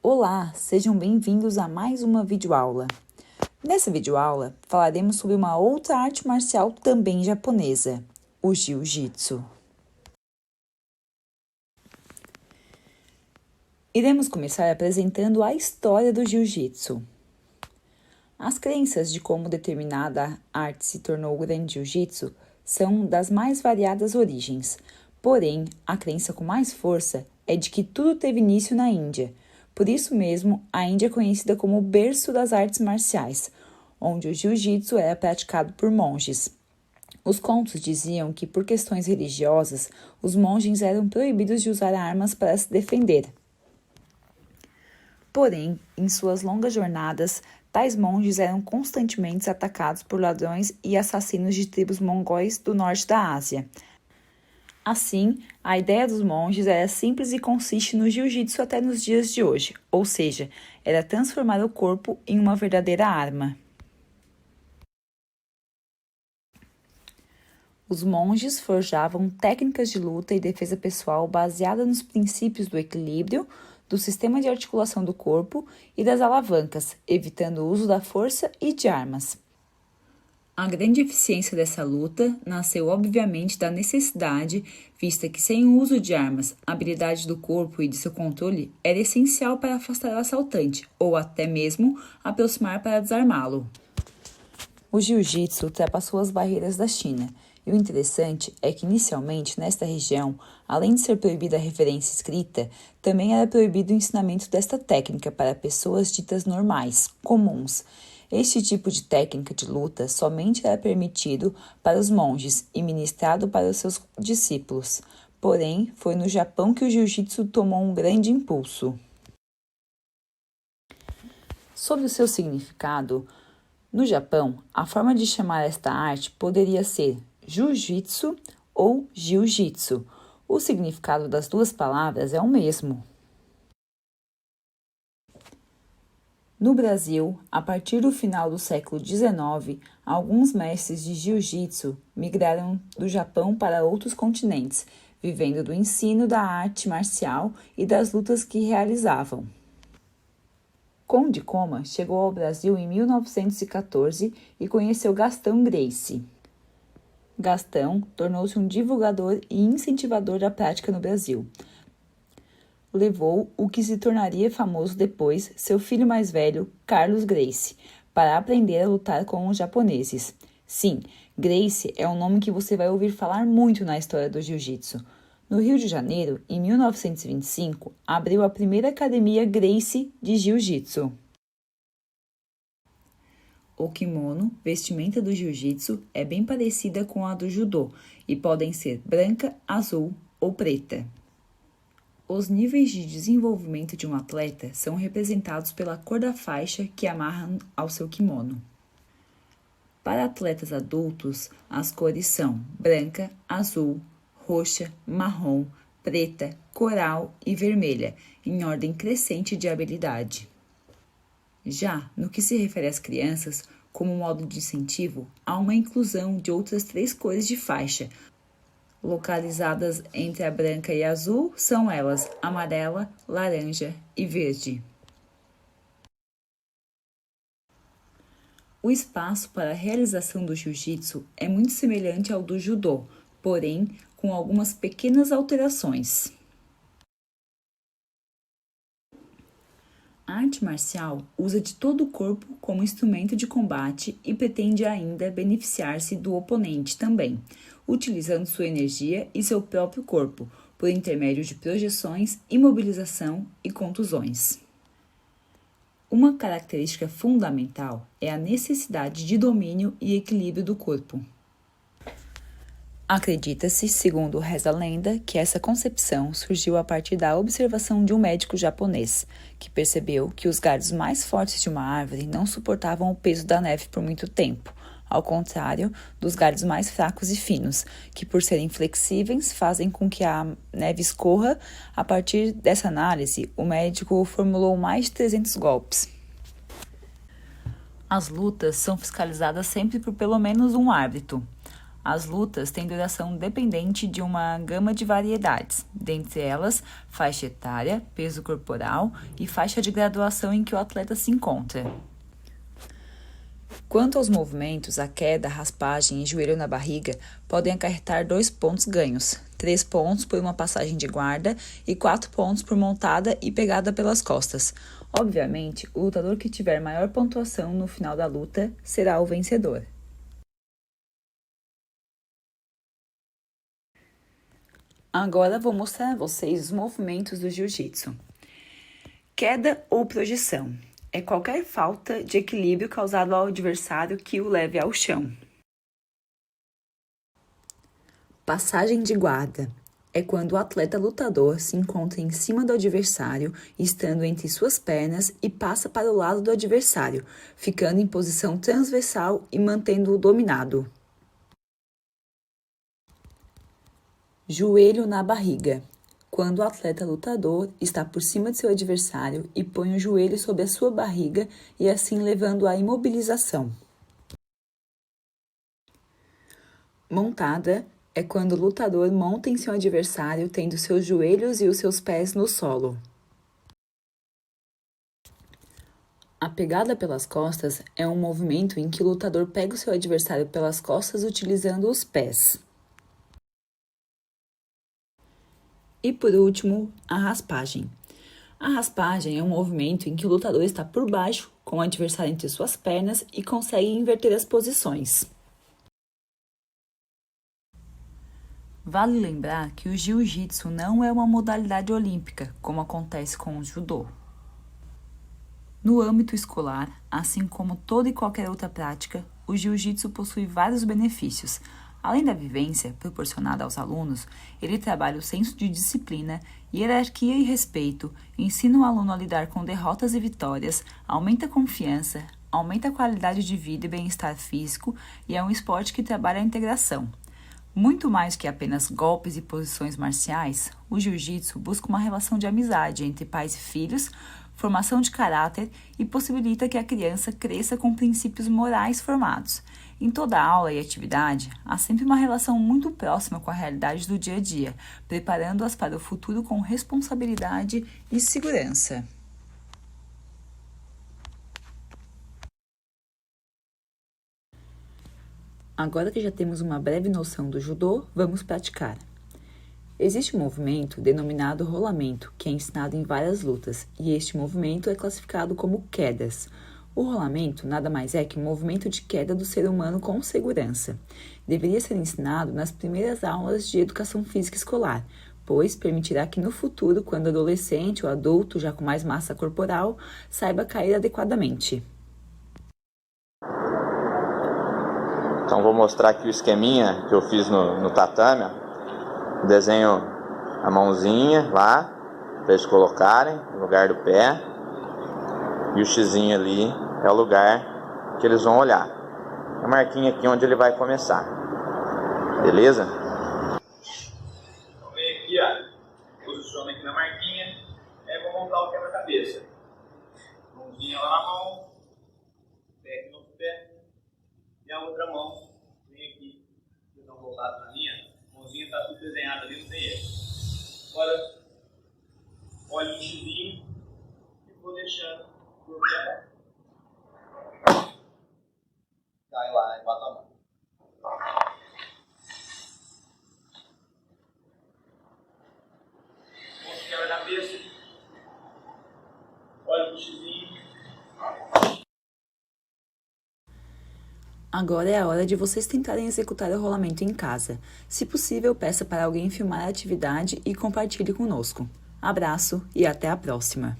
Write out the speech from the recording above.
Olá, sejam bem-vindos a mais uma videoaula. Nessa videoaula, falaremos sobre uma outra arte marcial também japonesa, o Jiu-Jitsu. Iremos começar apresentando a história do Jiu-Jitsu. As crenças de como determinada arte se tornou o grande Jiu-Jitsu são das mais variadas origens, porém, a crença com mais força é de que tudo teve início na Índia. Por isso mesmo, a Índia é conhecida como o berço das artes marciais, onde o jiu-jitsu era praticado por monges. Os contos diziam que, por questões religiosas, os monges eram proibidos de usar armas para se defender. Porém, em suas longas jornadas, tais monges eram constantemente atacados por ladrões e assassinos de tribos mongóis do norte da Ásia. Assim, a ideia dos monges era simples e consiste no jiu-jitsu até nos dias de hoje, ou seja, era transformar o corpo em uma verdadeira arma. Os monges forjavam técnicas de luta e defesa pessoal baseadas nos princípios do equilíbrio, do sistema de articulação do corpo e das alavancas, evitando o uso da força e de armas. A grande eficiência dessa luta nasceu obviamente da necessidade, vista que sem o uso de armas, a habilidade do corpo e de seu controle era essencial para afastar o assaltante, ou até mesmo aproximar para desarmá-lo. O jiu-jitsu ultrapassou as barreiras da China, e o interessante é que inicialmente nesta região, além de ser proibida a referência escrita, também era proibido o ensinamento desta técnica para pessoas ditas normais, comuns. Este tipo de técnica de luta somente era permitido para os monges e ministrado para os seus discípulos. Porém, foi no Japão que o jiu-jitsu tomou um grande impulso. Sobre o seu significado, no Japão, a forma de chamar esta arte poderia ser jiu-jitsu ou jiu-jitsu. O significado das duas palavras é o mesmo. No Brasil, a partir do final do século XIX, alguns mestres de jiu-jitsu migraram do Japão para outros continentes, vivendo do ensino da arte marcial e das lutas que realizavam. Conde Koma chegou ao Brasil em 1914 e conheceu Gastão Gracie. Gastão tornou-se um divulgador e incentivador da prática no Brasil. Levou o que se tornaria famoso depois, seu filho mais velho, Carlos Gracie, para aprender a lutar com os japoneses. Sim, Gracie é um nome que você vai ouvir falar muito na história do jiu-jitsu. No Rio de Janeiro, em 1925, abriu a primeira academia Gracie de jiu-jitsu. O kimono, vestimenta do jiu-jitsu, é bem parecida com a do judô e podem ser branca, azul ou preta. Os níveis de desenvolvimento de um atleta são representados pela cor da faixa que amarram ao seu kimono. Para atletas adultos, as cores são branca, azul, roxa, marrom, preta, coral e vermelha, em ordem crescente de habilidade. Já no que se refere às crianças, como modo de incentivo, há uma inclusão de outras 3 cores de faixa. Localizadas entre a branca e a azul, são elas amarela, laranja e verde. O espaço para a realização do jiu-jitsu é muito semelhante ao do judô, porém com algumas pequenas alterações. A arte marcial usa de todo o corpo como instrumento de combate e pretende ainda beneficiar-se do oponente também, utilizando sua energia e seu próprio corpo, por intermédio de projeções, imobilização e contusões. Uma característica fundamental é a necessidade de domínio e equilíbrio do corpo. Acredita-se, segundo reza a lenda, que essa concepção surgiu a partir da observação de um médico japonês, que percebeu que os galhos mais fortes de uma árvore não suportavam o peso da neve por muito tempo, ao contrário dos galhos mais fracos e finos, que por serem flexíveis fazem com que a neve escorra. A partir dessa análise, o médico formulou mais de 300 golpes. As lutas são fiscalizadas sempre por pelo menos um árbitro. As lutas têm duração dependente de uma gama de variedades, dentre elas faixa etária, peso corporal e faixa de graduação em que o atleta se encontra. Quanto aos movimentos, a queda, a raspagem e joelho na barriga podem acarretar 2 pontos ganhos, 3 pontos por uma passagem de guarda e 4 pontos por montada e pegada pelas costas. Obviamente, o lutador que tiver maior pontuação no final da luta será o vencedor. Agora vou mostrar a vocês os movimentos do jiu-jitsu. Queda ou projeção é qualquer falta de equilíbrio causado ao adversário que o leve ao chão. Passagem de guarda é quando o atleta lutador se encontra em cima do adversário, estando entre suas pernas e passa para o lado do adversário, ficando em posição transversal e mantendo-o dominado. Joelho na barriga, quando o atleta lutador está por cima de seu adversário e põe o joelho sobre a sua barriga e assim levando à imobilização. Montada é quando o lutador monta em seu adversário tendo seus joelhos e os seus pés no solo. A pegada pelas costas é um movimento em que o lutador pega o seu adversário pelas costas utilizando os pés. E por último, a raspagem. A raspagem é um movimento em que o lutador está por baixo, com o adversário entre suas pernas e consegue inverter as posições. Vale lembrar que o jiu-jitsu não é uma modalidade olímpica, como acontece com o judô. No âmbito escolar, assim como toda e qualquer outra prática, o jiu-jitsu possui vários benefícios. Além da vivência proporcionada aos alunos, ele trabalha o senso de disciplina, hierarquia e respeito, ensina o aluno a lidar com derrotas e vitórias, aumenta a confiança, aumenta a qualidade de vida e bem-estar físico e é um esporte que trabalha a integração. Muito mais que apenas golpes e posições marciais, o jiu-jitsu busca uma relação de amizade entre pais e filhos, formação de caráter e possibilita que a criança cresça com princípios morais formados. Em toda aula e atividade, há sempre uma relação muito próxima com a realidade do dia a dia, preparando-as para o futuro com responsabilidade e segurança. Agora que já temos uma breve noção do judô, vamos praticar. Existe um movimento denominado rolamento, que é ensinado em várias lutas, e este movimento é classificado como quedas. O rolamento nada mais é que um movimento de queda do ser humano com segurança. Deveria ser ensinado nas primeiras aulas de educação física escolar, pois permitirá que no futuro, quando adolescente ou adulto já com mais massa corporal, saiba cair adequadamente. Então vou mostrar aqui o esqueminha que eu fiz no tatame. Ó. Desenho a mãozinha lá, para eles colocarem no lugar do pé. E o xizinho ali é o lugar que eles vão olhar. A marquinha aqui onde ele vai começar. Beleza? Então vem aqui, ó. Posiciona aqui na marquinha. Aí vou montar o quebra-cabeça. Mãozinha lá na mão. Pé aqui no pé. E a outra mão vem aqui. Vocês estão voltados na linha. A mãozinha está tudo desenhada ali, não tem erro. Agora, olha o xizinho e vou deixando. Cai lá e bata a mão. Monta o quebra-cabeça. Olha o xizinho. Agora é a hora de vocês tentarem executar o rolamento em casa. Se possível, peça para alguém filmar a atividade e compartilhe conosco. Abraço e até a próxima!